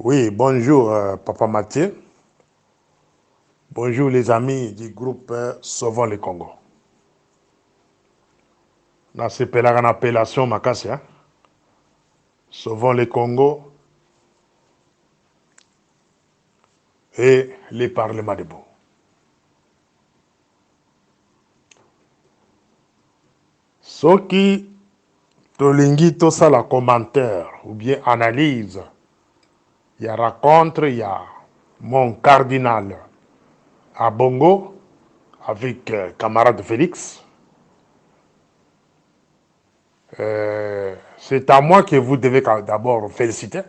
Oui, bonjour Papa Mathieu. Bonjour les amis du groupe Sauvons le Congo. Na sepelaka na appellation makasi, hein? Sauvons le Congo et les parlements debout. Soki tolingi tosala commentaire ou bien analyse, il y a rencontre, il y a mon cardinal à Bongo avec camarade Félix. C'est à moi que vous devez d'abord féliciter.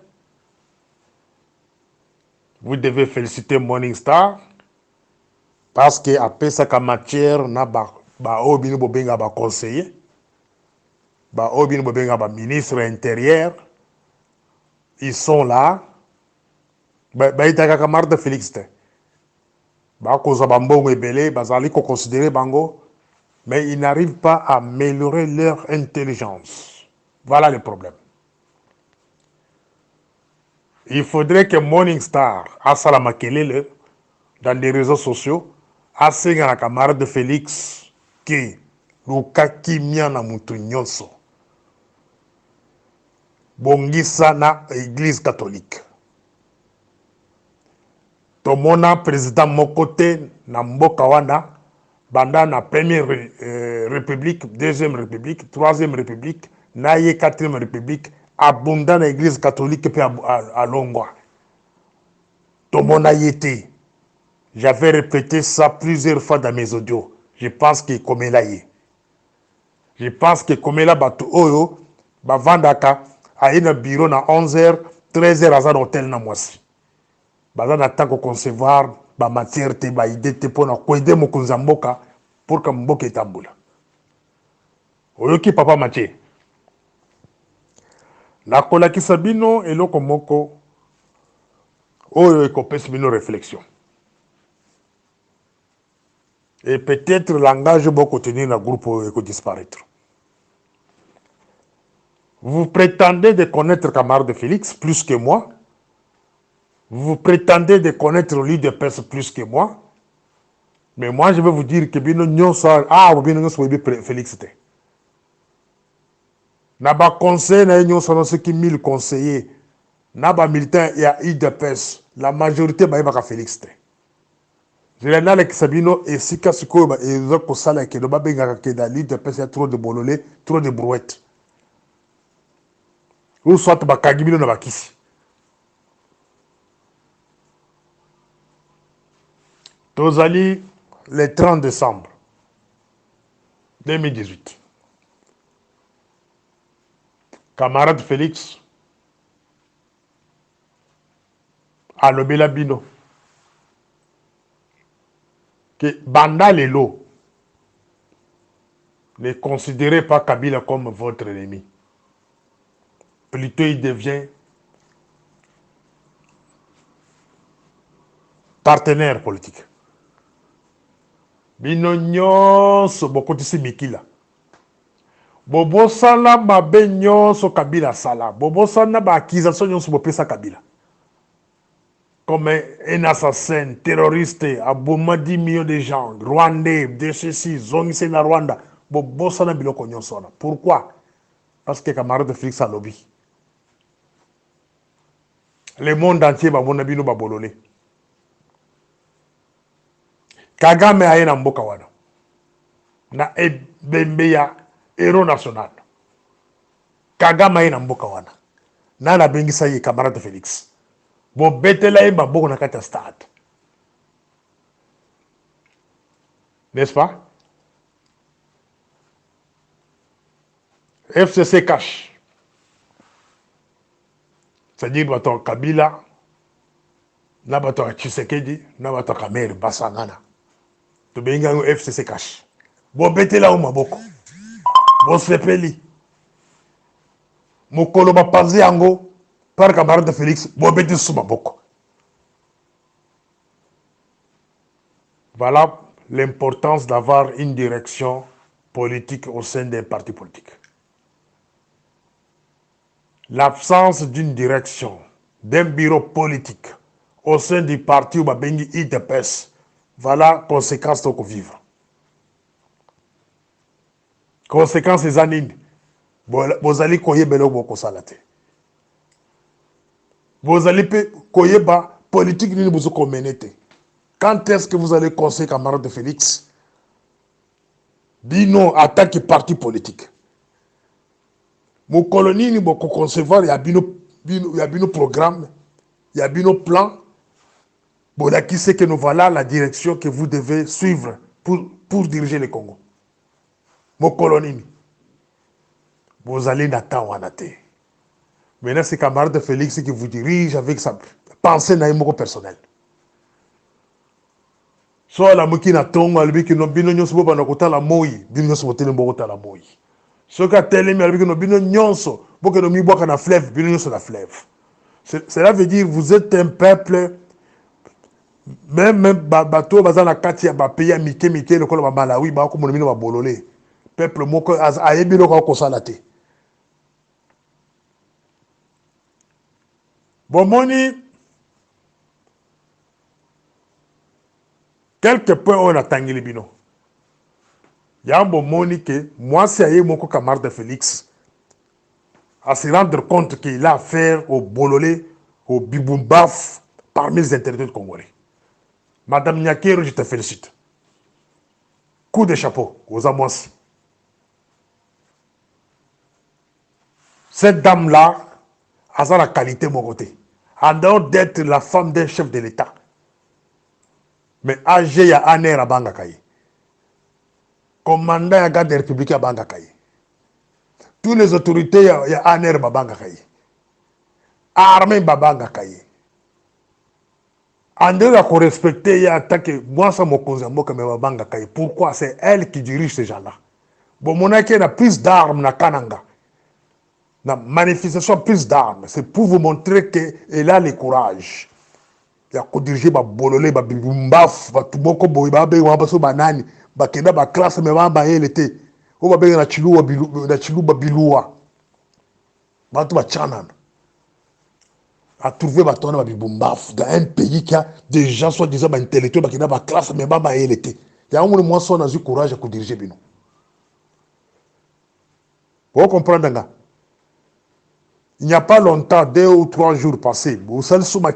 Vous devez féliciter Morning Star parce que après ça, en matière, na ba obinu bobenga ba conseiller, ba obinu bobenga ba ministre intérieur, ils sont là. Ba itaka camarade Félix te. Ba koza ba mbongo ebele, bazali ko considérer bango, mais ils n'arrivent pas à améliorer leur intelligence. Voilà le problème. Il faudrait que Morning Star, Asala Makelele, dans les réseaux sociaux, asenga na camarade Félix, qui luka kimia na mutu nyonso. Bongisa na église catholique. Tomona président mokote na mboka wana, banda na première république, deuxième république, troisième république, na ye quatrième république, abunda na église catholique pe à Longwa. Tomona yete. J'avais répété ça plusieurs fois dans mes audios. Je pense que Komela yé. Je pense que Komela batu oyo, bavandaka, a un bureau na 11h, 13h à l'hôtel na mwasi. Baza na temps concevoir ba matière te ba idée te pona koide mokonzi mboka pour que mboka etambula. Oyoki papa Mathieu. Nakolakisa bino eloko moko oyo ekopesa bino réflexion. Et peut-être le langage beaucoup tenir dans le groupe éco disparaître. Vous prétendez de connaître camarade Félix plus que moi. Vous prétendez de connaître lui de Perse plus que moi. Mais moi, je vais vous dire que bino nyosa vous bino nyosa Félix te. Naba conseil na nyosa no ce qui 1000 conseillers. Naba militant il y a IDPS. La majorité ba yeba Félix te. Je l'ai dit que Sabino et Sika Sikoba et Zoko Sala qui ne va pas que dans l'IDPS il y a trop de bololé, trop de brouettes. Ou soit bakagibino na bakisi. Tozali le 30 décembre 2018. Camarade Félix alobela bino que Banda Lelo ne considérez pas Kabila comme votre ennemi. Plutôt il devient partenaire politique. Bino nyonso bokotisi mikila. Bobosala mabe nyonso Kabila sala. Bobosala ba accusation nyonso bopesa Kabila. Comme un assassin, terroriste, aboma 10 millions de gens, Rwandais, de ceci, zongise na Rwanda. Bobosala biloko nyonso na. Pourquoi? Parce que camarade Félix a lobby. Le monde entier va mon abino babololé. Kagame aye na mboka wana. Na ebembe ya héros national. Kagame aye na mboka wana. Na na bengisa ye camarade Félix. Bo betela ye maboko na kati ya stade. N'est-ce pas? FCC cache. C'est-à-dire bato Kabila, na bato Tshisekedi, na bato Kamere Basangana. To benga FCC cache. Bo betela o maboko. Bo sepeli. Mokolo bapanzi yango par camarade Félix, bo beti sou maboko. Voilà l'importance d'avoir une direction politique au sein d'un parti politique. L'absence d'une direction, d'un bureau politique au sein du parti Babengi IDPS. Voilà conséquence de vivre. Conséquence des années. Vous allez koyebelo boko salate. Vous allez koyeba politique ni vous comenete. Quand est-ce que vous allez conseiller camarade de Félix? Bino attaque parti politique. Mon colonie ni beaucoup concevoir il y a bino programme, il y a bino plan. Bon là qui sait que nous voilà la direction que vous devez suivre pour diriger le Congo. Mon colonie. Vous allez n'attendre en athée. Maintenant, c'est camarade de Félix qui vous dirige avec sa pensée naïmo personnelle. Soit la mouki na tongo, albi ki no bino nyonso boba na kota la moi, bino nyonso botele mbokota la moi. Soit ka telemi albi ki no bino nyonso, boke no miboka na fleuve, bino nyonso na fleuve. Cela veut dire vous êtes un peuple, même bateau baza na kati ya ba pays ya mike le kolo ba Malawi ba ko monomino ba bololé. Peuple moko ayebi loko ko salate. Bomoni quelque peu on a tangili bino. Ya bomoni que moi c'est aye moko camarade de Félix à se rendre compte qu'il a affaire au bololé, au bibombaf parmi les intellectuels congolais. Madame Nyakero, je te félicite. Coup de chapeau aux amois. Cette dame-là a la qualité mon côté. En dehors d'être la femme d'un chef de l'État. Mais AG ya aner à Bangakaye. Commandant ya garde républicaine à Bangakaye. Toutes les autorités ya aner à Bangakaye. Armée à Bangakaye. En dehors de respecter ya attaqué moi ça me cause moi comme Bangakaye. Pourquoi c'est elle qui dirige ces gens-là? Bon mon a plus d'armes na Kananga. La manifestation plus d'armes, c'est pour vous montrer qu'elle a le courage. Il y a diriger ba bololé ba bibumbaf ba tuboko boy ba be wa baso banani ba kenda ba classe me ba yelete o ba be na chiluwa biluwa ba to ba chanan a trouver ba tona ba bibumbaf dans un pays qui a des gens soit disant ba intellectuels ba kenda ba classe me ba yelete il y a un moment son a eu courage à diriger bino. Vous comprenez nga? Il n'y a pas longtemps, 2 ou 3 jours passés, vous savez, sur ma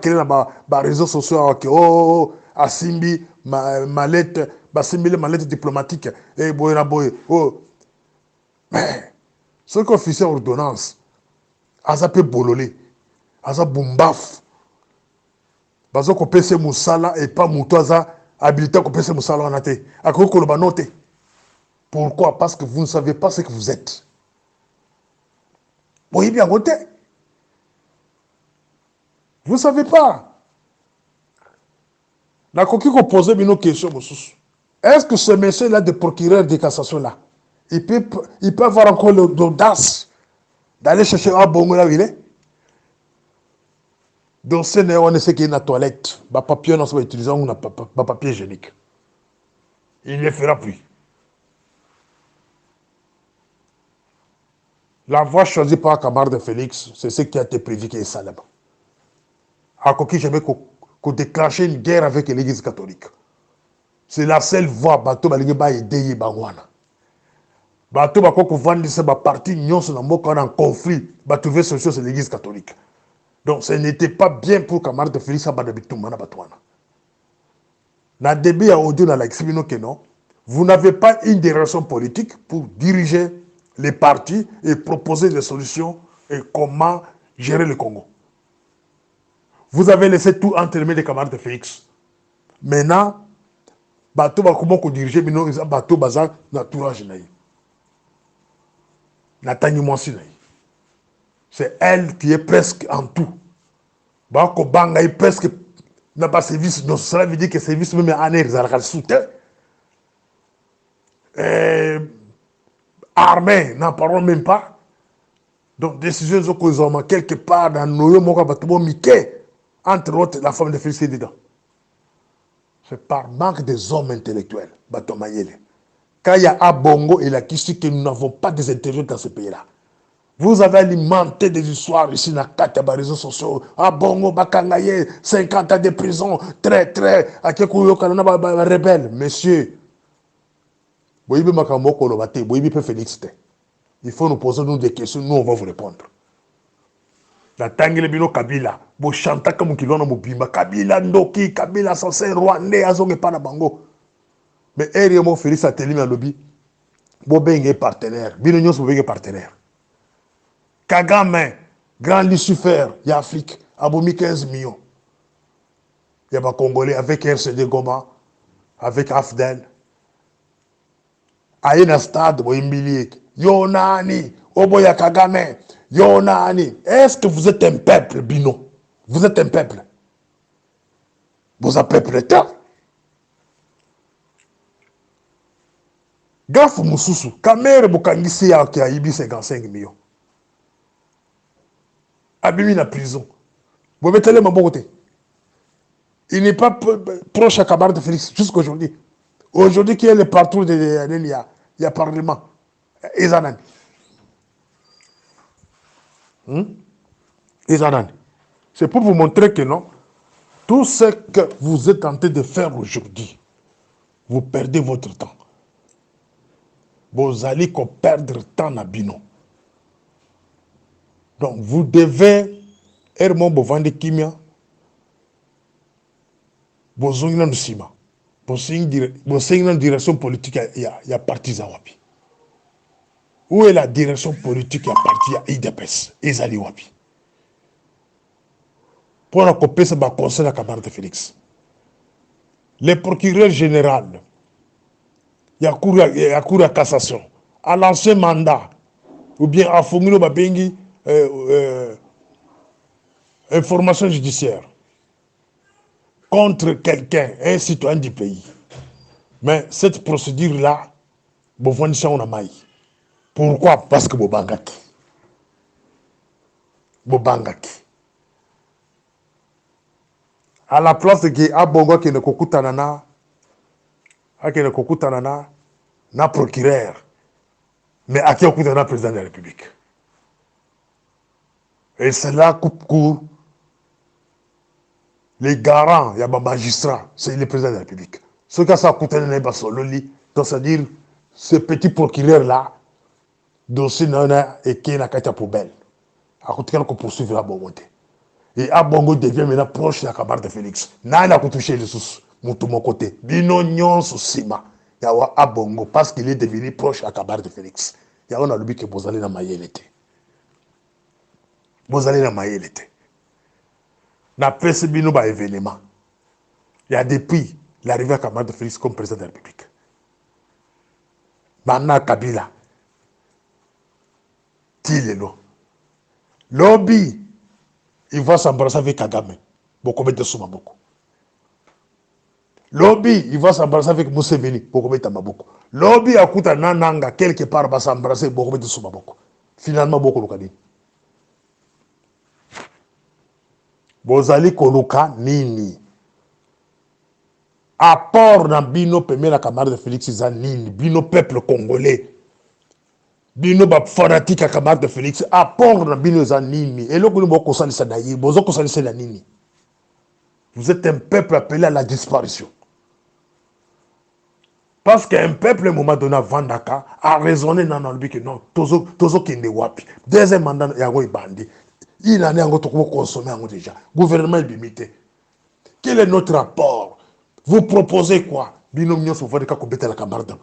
réseaux sociaux, oh, Asimbi, ma lettre, ma lettre diplomatique, et boy, oh. Mais, ce qu'officier ordonnance, Aza peut bololé, Aza bumbaf, Bazo ko pese musala, et pas moutoaza, habilité ko pese musala en athée, à quoi qu'on note. Pourquoi? Parce que vous ne savez pas ce que vous êtes. Voyez bien, côté. Vous ne savez pas. La coquille qu'on posait une question. Est-ce que ce monsieur-là, de procureur de cassation là, il peut avoir encore l'audace d'aller chercher un bon là où il est? Donc, on ne sait qu'il y a une toilette. Le papier, on va utiliser un papier hygiénique. Il ne le fera plus. La voie choisie par camarade de Félix, c'est ce qui a été prévu qui est Salem. À qui j'avais déclenché une guerre avec l'église catholique. C'est la seule voie bateau balingi ba aider bangwana. Bateau ba ko vendre ce ba parti nyonso na moko en conflit, ba trouver solution c'est l'église catholique. Donc ce n'était pas bien pour camarade de Félix Abada Bitumana Batwana. Na début à audio na l'expliquer que non, vous n'avez pas une direction politique pour diriger les partis et proposer des solutions et comment gérer le Congo. Vous avez laissé tout entre les mains des camarades de Félix. Maintenant, bateau va comment diriger, mais non, bateau bazar na tourage naï. Natani Mwansi naï. C'est elle qui est presque en tout. Bako banga est presque n'a pas service, donc cela veut dire que service même en air, ça a soutien. Armée, n'en parlons même pas. Donc, décision qu'ils ont quelque part dans nos mots, entre autres, la femme de Félix est dedans. C'est par manque des hommes intellectuels. Quand il y a Abongo et la question que nous n'avons pas des intellectuels dans ce pays-là. Vous avez alimenté des histoires ici dans les réseaux sociaux. Ah bongo, bakangaye, 50 ans de prison, très, à Kekuyo, Kanana, rebelle. Monsieur, Boyibi Makambo Kolobate, Boyibi peut Félix. Il faut nous poser nous des questions, nous on va vous répondre. La Tangele Bino Kabila, Bo Chanta comme Kilona Mobimba, Kabila Ndoki, Kabila censé Rwandais, Azonge Panabango. Mais Eriemo Félix a télé lobby, Bo Benge partenaire, Bino Nyos Benge partenaire. Kagame, Grand Lucifer, il y a Afrique, Abomi 15 millions. Il y a des Congolais avec RCD Goma, avec Afdel. Aïe na stade, Boimbiliek. Yonani, Oboya Kagame, Yonani. Est-ce que vous êtes un peuple, Bino? Vous êtes un peuple. Vous êtes un peuple état. Gafou Moussousou, Kamere Bukangisi ya qui a ibi 55 millions. Abimi la prison. Vous mettez les mabokoté. Il n'est pas proche à Camarade de Félix jusqu'aujourd'hui. Aujourd'hui, qui est le partout il y a parlement. Izanan. Izanan. C'est pour vous montrer que non, tout ce que vous êtes en train de faire aujourd'hui, vous perdez votre temps. Vous allez perdre temps à Bino. Donc, vous devez, Hermon Bovande Kimia, vous avez une cima. Vous avez une direction politique, il y a parti Zawapi. Où est la direction politique qui a parti à IDPS, Ezali Wapi? Pour la copie, c'est le conseil de la Camarade de Félix. Le procureur général, il y a cour à cassation, à l'ancien mandat, ou bien à Fomino Babengi, information judiciaire, contre quelqu'un, un citoyen du pays. Mais cette procédure-là, on a maï. Pourquoi? Parce que Bobangaki. À la place de Abongo qui ne kokutanana, na procureur, mais à qui okutana président de la République. Et c'est là coupe court. Les garants, il y a des magistrats, c'est le président de la République. Ce que ça coûte un basololi, donc c'est-à-dire ce petit procureur-là, dossier nana et qui est la carte poubelle. À côté qu'on poursuivre la bonne. Et Abongo devient maintenant proche de la Camarade de Félix. N'a pas touché les sous, mon côté. Bino nyon sima. Il y a Abongo parce qu'il est devenu proche de la Camarade de Félix. Il y a un lobby que vous allez dans ma yélete. Vous allez dans ma yélete. Na presse bino ba événement. Il y a depuis l'arrivée à Camarade de Félix comme président de la République. Maintenant Kabila. Tilelo. Lobby. Il va s'embrasser avec Kagame. Beaucoup de souma beaucoup. Lobby, il va s'embrasser avec Museveni. Beaucoup de Maboko. Lobby a coûté Nananga quelque part va s'embrasser beaucoup de souma beaucoup. Finalement beaucoup lokadi. Bozali koluka nini. Apport dans Bino Pemé la Camarade de Félix Zanini. Bino peuple congolais. Bino ba fanatique à Camarade de Félix. Apport dans Bino Zanini. Et là, vous êtes un peuple appelé à la disparition. Parce qu'un peuple, à un moment donné, Vandaka, a raisonné dans le but que non, Tozo Kinde Wapi. Deuxième mandat, il y a un bandit. Il en est encore trop consommé déjà. Gouvernement est limité. Quel est notre rapport? Vous proposez quoi? Binomio sur votre cas, la Camarade.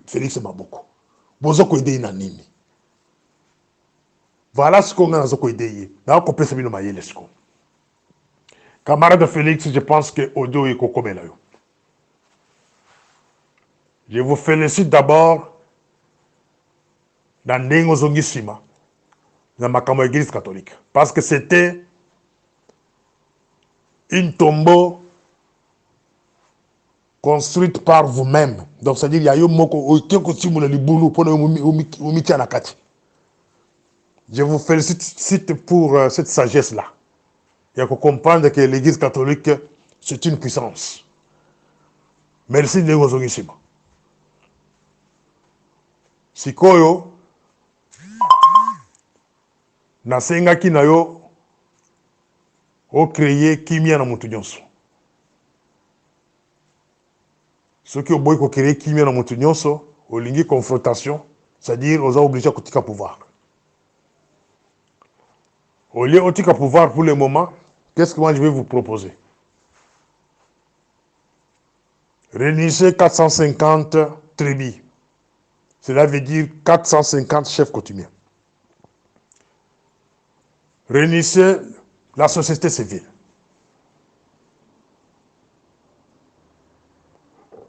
Félix Maboko. Vous avez aidé Nanini. Voilà ce qu'on a aidé. Là, on peut se dire que Camarade Félix, je pense que Odo est comme là. Je vous félicite d'abord dans Nengo Zongisima, dans ma église catholique. Parce que c'était une tombeau construite par vous-même. Donc, c'est-à-dire qu'il y a eu moko je vous félicite pour cette sagesse-là. Il y a que comprendre que l'église catholique, c'est une puissance. Merci de vous remercier. Sikoyo, nasengaki na yo ocréer kimia na motu nyonso. Soki oboyi ko créer kimia na motu nyonso, olingi confrontation, c'est-à-dire oza obligé kotika pouvoir. Au lieu de pouvoir pour le moment, qu'est-ce que moi je vais vous proposer? Réunissez 450 tribus. Cela veut dire 450 chefs coutumiers. Réunissez la société civile.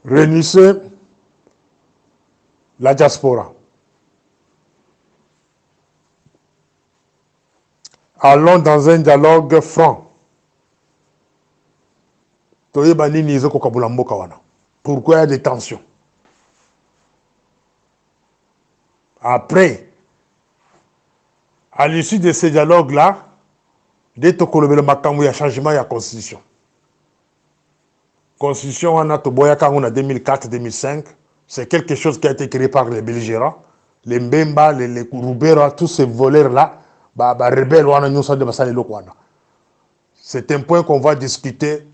Réunissez la diaspora. Allons dans un dialogue franc. Pourquoi il y a des tensions? Après, à l'issue de ces dialogues-là, dès que il y a changement, il y a constitution. Constitution, on a 2004-2005, c'est quelque chose qui a été créé par les belligérants, les Mbemba, les Kurubera, tous ces voleurs-là. C'est un point qu'on va discuter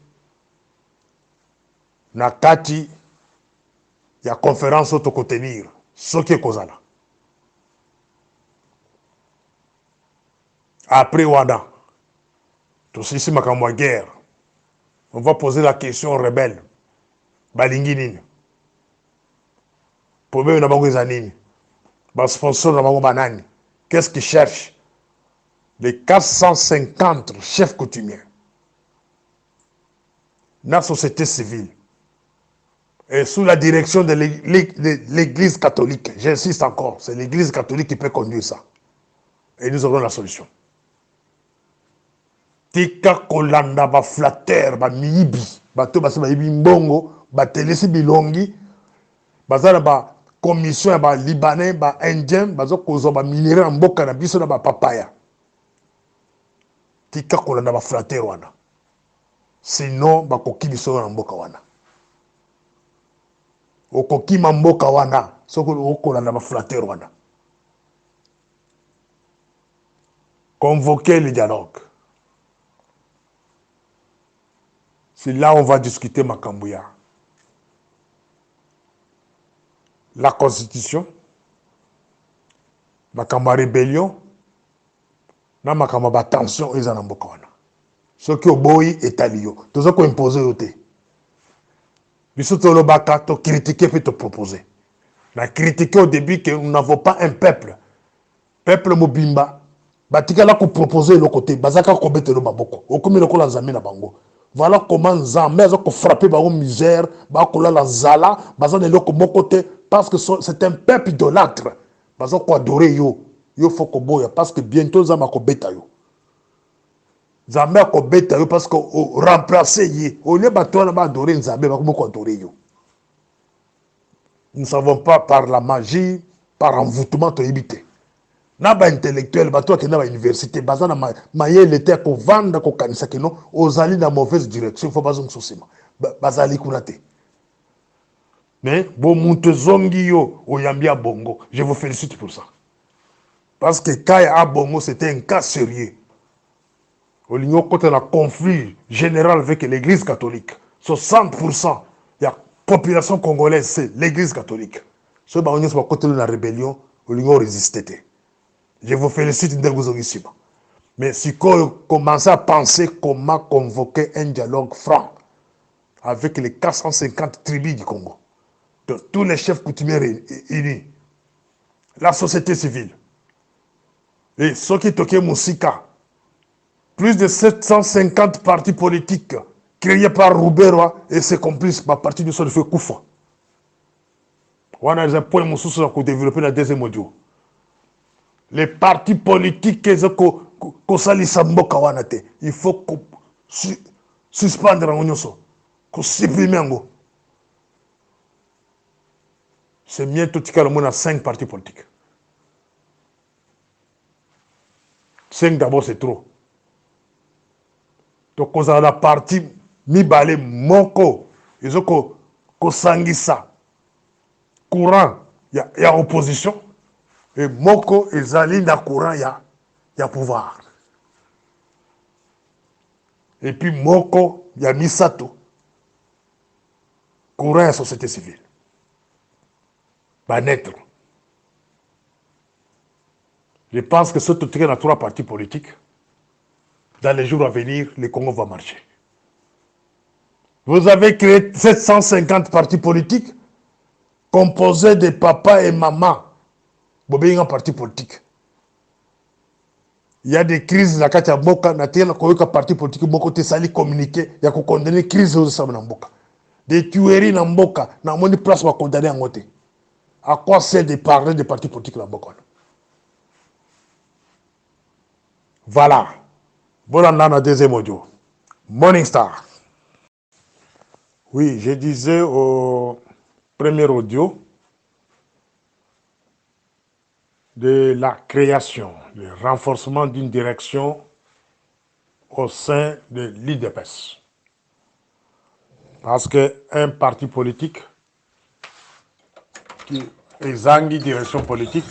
na kati ya conférence autocontenir ce qui est causal. Après Wada, tout ceci makamwa guerre, on va poser la question aux rebelles. Balingi nini? Problème na bango ezanini? Ba sponsor na bango banani? Qu'est-ce qu'ils cherchent? Les 450 chefs coutumiers, la société civile, et sous la direction de l'Église catholique, j'insiste encore, c'est l'Église catholique qui peut conduire ça. Et nous aurons la solution. Tika kolanda ba flatter, ba miibi, ba to ba se ba ibi mbongo, ba telesi bilongi, ba zala ba commission ba libanais, ba indien, ba zo kozo ba minerai mboka na biso na ba papaya. Tika kolanda ba flatter wana. Sinon ba koki biso na mboka wana. Okoki mboka wana, soko okolanda ba flatter wana. Convoquer le dialogue. C'est là où on va discuter Makambouya. La constitution, Makamba rébellion, na Makamba ba tension ils en ont beaucoup. Ce qui est boy est alio. Tout ça qu'on impose au thé. Biso to lo baka to critiquer puis te proposer. La critiquer au début que nous n'avons pas un peuple. Peuple mobimba. Batika la ko proposer le côté. Bazaka ko bete lo maboko. Okomi le ko la zami na bango. Voilà comment Nzambe a frappé par une misère, la zala, parce que c'est un peuple idolâtre. Parce qu'on adore yo, yo faut qu'on parce que bientôt Nzambe a beta yo. Nzambe a beta yo parce qu'on remplacer ye. Au lieu de adorer Nzambe, on adorer yo. Nous ne savons pas par la magie, par envoûtement to éviter. Naba intellectuel bato qui na ba université bazana maye l'été ko vanda ko kanisa kino ozali na mauvaise direction faut bazong sosima bazali kunate mais bon muntu zongi yo oyambia bongo je vous félicite pour ça parce que Kaya a bongo c'était un cas sérieux au ligno côté la conflit général avec l'église catholique 60% la population congolaise c'est l'église catholique ce ba onyo so côté la rébellion au ligno résister. Je vous félicite de vous ici. Mais si vous commencez à penser comment convoquer un dialogue franc avec les 450 tribus du Congo, de tous les chefs coutumiers unis, la société civile, et ceux qui toquent Moussika, plus de 750 partis politiques créés par Rouberoa et ses complices par parti du sol de feu Koufa. On a des points Moussous pour développer la deuxième audio. Les partis politiques il faut suspendre supprimer. C'est mieux tout le monde a 5 partis politiques. 5 d'abord c'est trop. Donc on a la partie mibale moko ils ont sangisa courant il y a opposition. Et moko ezali na courant ya il y a pouvoir. Et puis, Moko, il y a Misato, courant à la société civile. Va naître. Je pense que ce truc dans 3 partis politiques, dans les jours à venir, le Congo va marcher. Vous avez créé 750 partis politiques composés de papa et maman. Vous avez un parti politique. Il y a des crises na kati ya mboka na tena koyoka parti politique moko te sali communiquer ya ko condamner crise aux sama na mboka. Des tueries na mboka na moni place ba condamner en te. À quoi sert de parler de partis politiques na mboka? Voilà. Voilà dans deuxième audio. Morning Star. Oui, je disais au premier audio de la création, le renforcement d'une direction au sein de l'IDPS. Parce qu'un parti politique qui est en direction politique,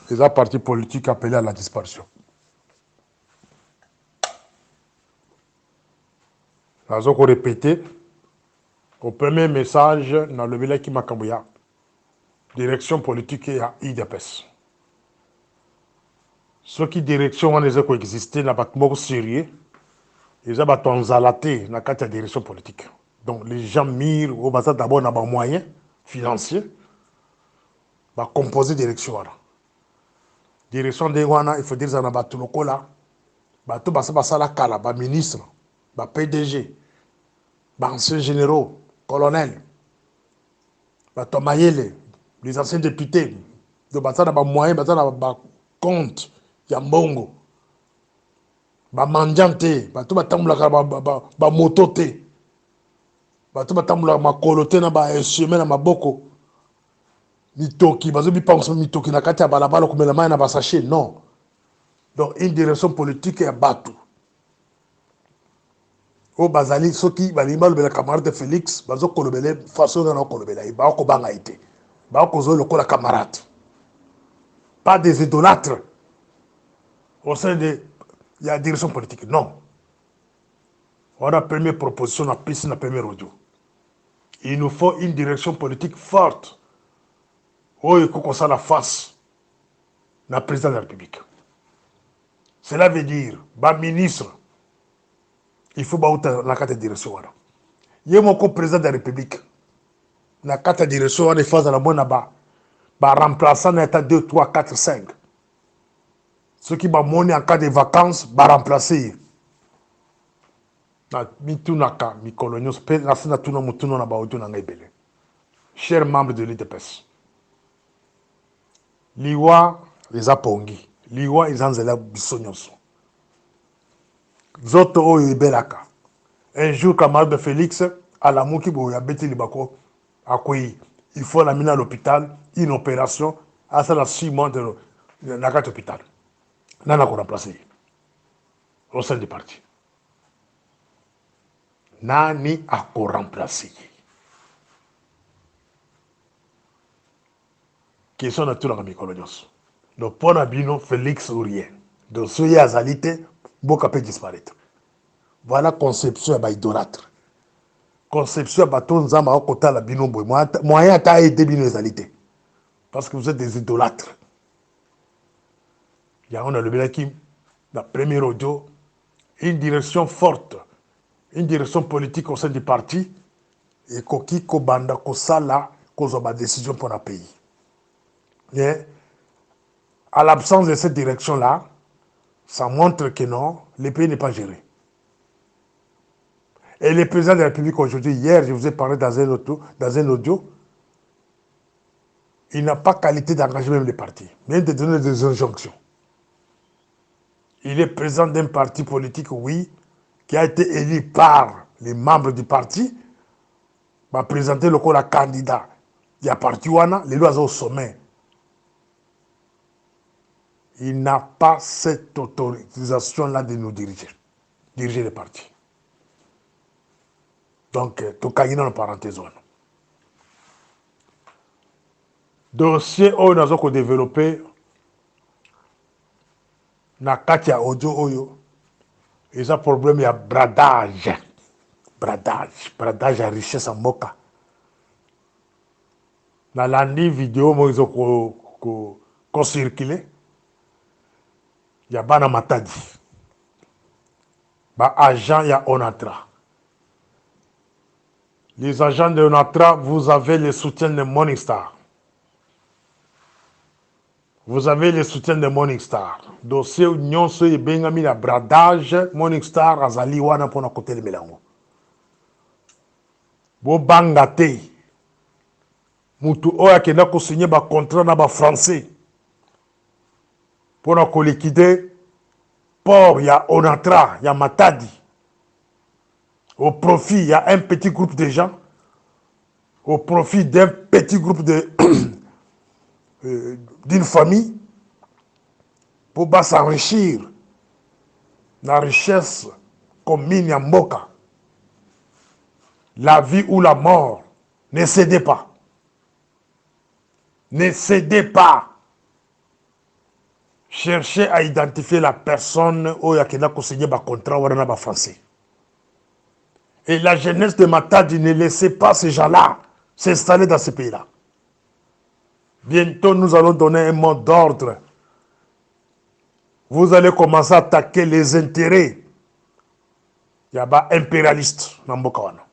c'est un parti politique appelé à la disparition. Nous avons répété au premier message dans le village qui m'a direction politique et à IDPS. Ceux qui direction ont existé dans le sérieux, ils ont zalaté dans la direction politique. Donc les gens mirent au bazar d'abord dans les moyens financiers, pour composer direction. Direction de Wana, il faut dire que dans les lokola, tout basala kala, ministre, PDG, anciens généraux, colonels, Tomayele, les anciens députés, de basala dans les moyens, dans les comptes, Yambongo, mandiante, tout batamboulaka ba moto te, tout batamboulaka makolo te na ba chemin na maboko, mitoki, bazo bipanso mitoki na kati ya balabala kumela mai na basache, non. Donc une direction politique ya batu. O bazali soki balimba le camarade Félix, bazo kolobele façon na kolobela, ba ko banga ite. Ba ko zo lokola camarade. Pas des idolâtres au sein de la direction politique, non. On a la première proposition, la piste, la première audio. Il nous faut une direction politique forte. Oh, il faut qu'on s'en la face. La présidente de la République. Cela veut dire, bah, ministre, il faut bah, la carte de direction. Il y a mon président de la République. La carte de direction, on est face à la bonne bah, remplaçant l'état 2, 3, 4, 5. Ceux qui vont monnaie en cas de vacances, bah, remplacer. Chers membres de l'IDPS, Liwa les apongi, Liwa ils anzela bisonyoso. Zoto o ibelaka. Un jour, camarade de Félix, à la mouki boya beti libako, akoi, il faut l'amener à l'hôpital, une opération, à ça la 6 mois de la carte hôpital. Nana qu'on a placé au sein du parti. Nani a qu'on remplacé. Question de tout le monde. Donc, pour Nabino, Félix ou rien. Donc, ce qui est azalité, beaucoup peut disparaître. Voilà conception à idolâtre. Conception à bâton zama au côté la bino boy. Moyen à aider bino azalité. Parce que vous êtes des idolâtres. Il y a on a le Belaki, la première audio, une direction forte, une direction politique au sein du parti, et koki kobanda kosala kozoba décision pour un pays. Mais à l'absence de cette direction-là, ça montre que non, le pays n'est pas géré. Et le président de la République aujourd'hui, hier, je vous ai parlé dans un audio, il n'a pas qualité d'engager même les partis, même de donner des injonctions. Il est président d'un parti politique, oui, qui a été élu par les membres du parti, va présenter le corps à candidat. Il y a parti Wana, les lois au sommet. Il n'a pas cette autorisation-là de nous diriger le parti. Donc, tout cas, il y a une parenthèse. Dossier où nous avons développé na kati ya audio oyo eza problème ya bradage ya richesse ya mboka. Nalandi video mo izo ko circuler ya bana Matadi ba agent ya Onatra. Les agents de Onatra, vous avez le soutien de Morningstar. Vous avez le soutien de Morningstar. Dossier nyonso e bengami na bradage Morningstar azali wana pona kote le melango. Bo banga te. Mutu oya kenda ko signer ba contrat na ba français. Pona ko liquider port ya Onatra, ya Matadi. Au profit, il y a un petit groupe de gens, au profit d'un petit groupe de d'une famille, pour s'enrichir la richesse commune à Mboka. La vie ou la mort, ne cédez pas. Ne cédez pas. Cherchez à identifier la personne où il y a quelqu'un qui a un contrat ou un français. Et la jeunesse de Matadi, ne laissez pas ces gens-là s'installer dans ce pays-là. Bientôt, nous allons donner un mot d'ordre. Vous allez commencer à attaquer les intérêts. Il y a des impérialistes dans Mboka wana.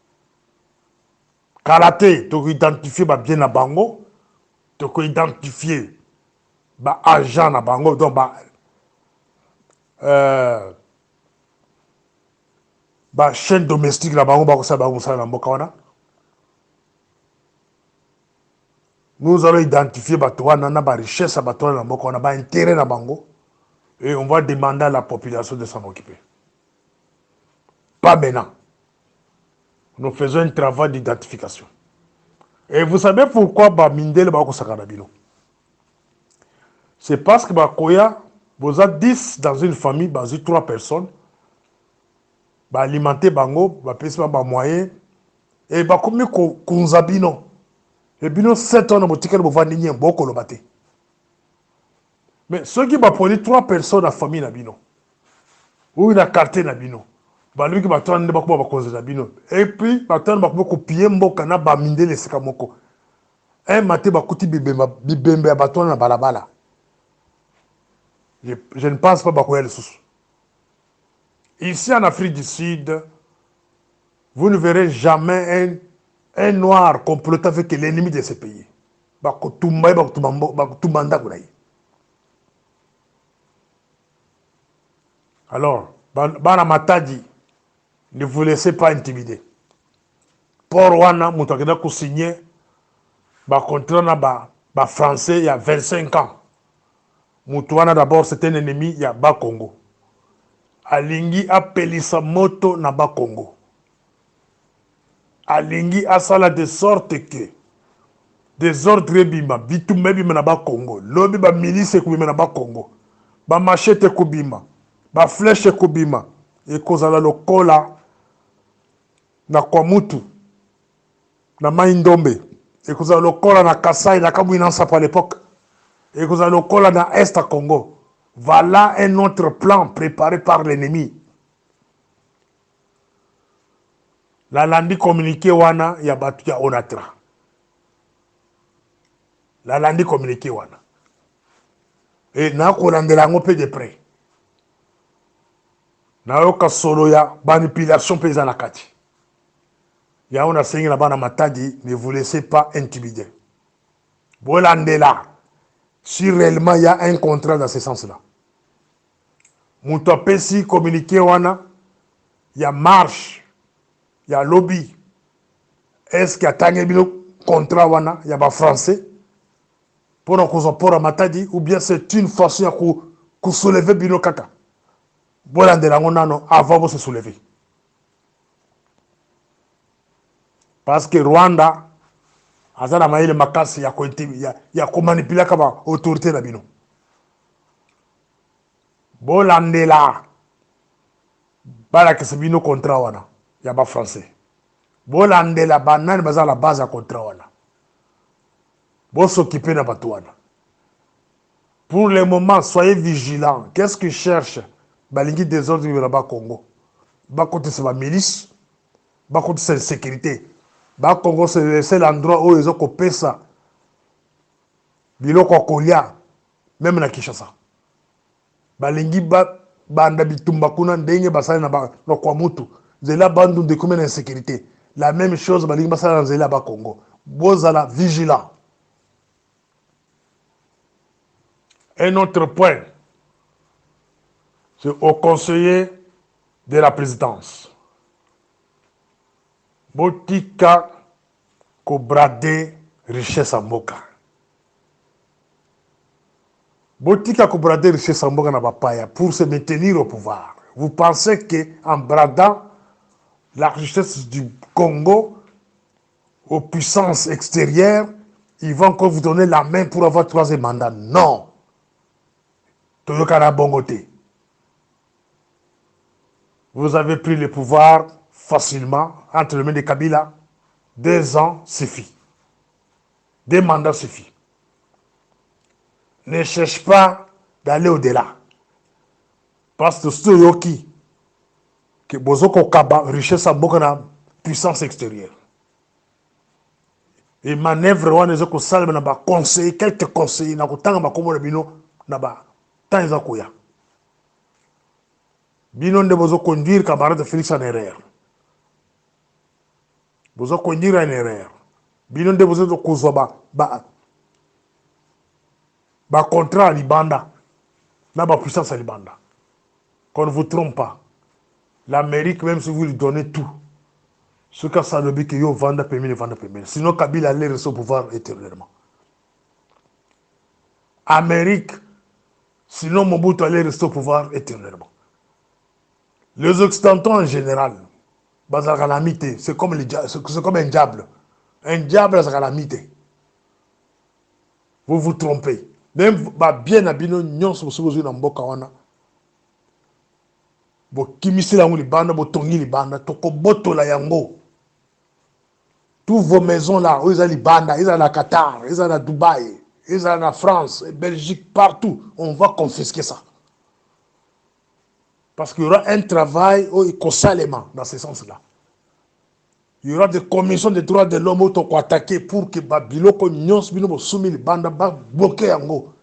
Karaté, tu peux identifier bien na bango, tu peux identifier agent na bango, donc chaîne domestique na bango ba ça na Mboka wana. Nous allons identifier la richesse à on a intérêt à Bango et on va demander à la population de s'en occuper. Pas maintenant. Nous faisons un travail d'identification. Et vous savez pourquoi Mindele Bako Sakarabino? C'est parce que Bakoya, vous êtes 10 dans une famille, basée 3 personnes, alimenter Bango, payer moyen, et Bakomi Kunzabino. Et bino 7 ans na motikele bovandi nye mboko lo bate. Mais ceux qui va prendre 3 personnes à famille na bino. Ou na quartier na bino. Ba lui qui va tande ba ko ba konza na bino. Et puis ba tande ba ko copier mboka na ba minde le sika moko. Un matin ba kuti bibembe ya baton na balabala. Je ne pense pas ba ko yele sous. Ici en Afrique du Sud, vous ne verrez jamais un noir comploté avec l'ennemi de ce pays. Alors, Bana Matadi, ne vous laissez pas intimider. Pour Wana, Moutakeda ko signé contrat na français il y a 25 ans. Moutouana d'abord c'est un ennemi il y a Bas Congo. Alingi apelisa moto na Bas Congo. Alingi asala de sorte que des ordres bima bitume bima na ba Congo lobi ba milice kubima na ba Congo ba machete kubima ba flèche kubima e kozala lokola na kwa mutu na Maindombe e kozala lokola na Kasai na Kabwinansa à l'époque e kozala lokola na Est à Congo. Voilà un autre plan préparé par l'ennemi. La landi communiqué wana ya batu ya Onatra. La landi communiqué wana. Et na ko landela ngope de près. Na yoka solo ya manipulation paysanne na kati. Ya on a sengi na bana Matadi, ne vous laissez pas intimider. Bolandela. Si réellement il y a un contrat dans ce sens-là. Mouto pesi communiqué wana ya marche. Il y a lobby. Est-ce qu'il y a un contrat wana, il y a des français pour nous Matadi ou bien c'est une façon de soulever bino kaka. Voilà de la ngonano avant de se soulever. Parce que Rwanda azana maile makasi ya ko manipuler kama autorité na bino. Bolandela bala que c'est bino contrat wana. Il y a des français. Bolande la banane baza la base à contrat wana. Bo s'occuper na batuana. Pour le moment, soyez vigilants. Qu'est-ce qu'ils cherchent? Balingi désordre là-bas Congo. Bas côté c'est la milice. Bas côté c'est la sécurité. Bas Congo c'est l'endroit où ils ont coupé ça. Biloko Kolia. Même na Kinshasa. Balingi banda bitumba kuna ndenge basali na kwa mutu. Zela bandu de combien d'insécurité. La même chose balingi basali na zela ba Congo. Bozala vigilant. Un autre point, c'est au conseiller de la présidence. Botika ko brader richesse en Mboka. Botika ko brader richesse en Mboka na bapaya pour se maintenir au pouvoir. Vous pensez qu'en bradant la richesse du Congo aux puissances extérieures, ils vont encore vous donner la main pour avoir 3e mandat? Non. Toyokana Bongote. Vous avez pris le pouvoir facilement entre les mains de Kabila. 2 ans suffit. 2 mandats suffit. Ne cherche pas d'aller au-delà. Parce que c'est Yoki que Bozoko Kaba richesse à Bokana puissance extérieure. Et manœuvre on est salve na ba conseiller quelques conseillers na kotanga makomo na bino na ba tanza koya. Bino nde bozo conduire camarade Félix en erreur. Bozo conduire en erreur. Bino nde bozo kozwa ba contrat à Libanda. Na ba puissance à Libanda. Qu'on ne vous trompe pas. L'Amérique, même si vous lui donnez tout, ce cas ça le dit que yo vanda permis. Sinon Kabila allait rester au pouvoir éternellement. Amérique, sinon Mobutu allait rester au pouvoir éternellement. Les Occidentaux en général, c'est comme un diable. Un diable, c'est calamité. Vous vous trompez. Même bien abino nyon so so na mboka wana. Bo kimisi la nguli banda bo tongi li banda toko boto la yango. Toutes vos maisons là, ils ont les banda, ils ont la Qatar, ils ont la Dubaï, ils ont la France, Belgique, partout. On va confisquer ça. Parce qu'il y aura un travail écosalement dans ce sens-là. Il y aura des commissions de droits de l'homme qui vont attaquer pour que Biloko Nyons Bino soumis les bandes bloquer en gros.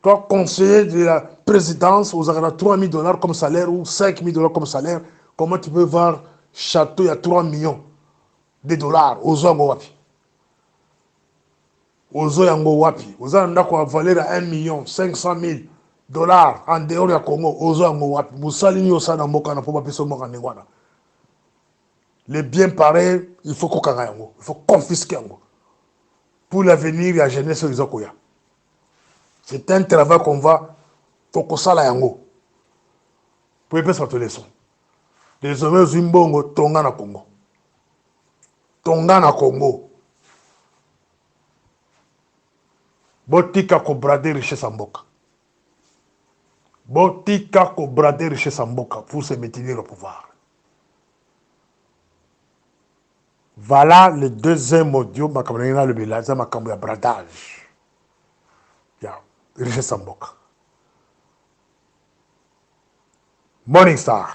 Toi, conseiller de la présidence, vous avez $3,000 comme salaire ou $5,000 comme salaire. Comment tu peux voir château, il y a 3 millions de dollars aux Zongo Wapi. Aux Zongo Wapi. Vous avez un valeur à $1,500,000 en dehors du Congo. Aux Zongo Wapi. Vous salez au sein d'un Moka, pour pas payer Moka. Les biens pareils, il faut qu'on il faut confisquer. Pour l'avenir, il y a jeunesse sur les Okoya. C'est un travail qu'on va focusser yango. Pour épais sur leçon. Désormais, Zimbongo, Tonga na Congo. Tonga na Congo. Botika ko brader richesse en Mboka. Botika ko brader richesse en Mboka pour se maintenir au pouvoir. Voilà le deuxième audio, le bilan, ma bradage. Yeah, richesse en Mboka. Morning Star.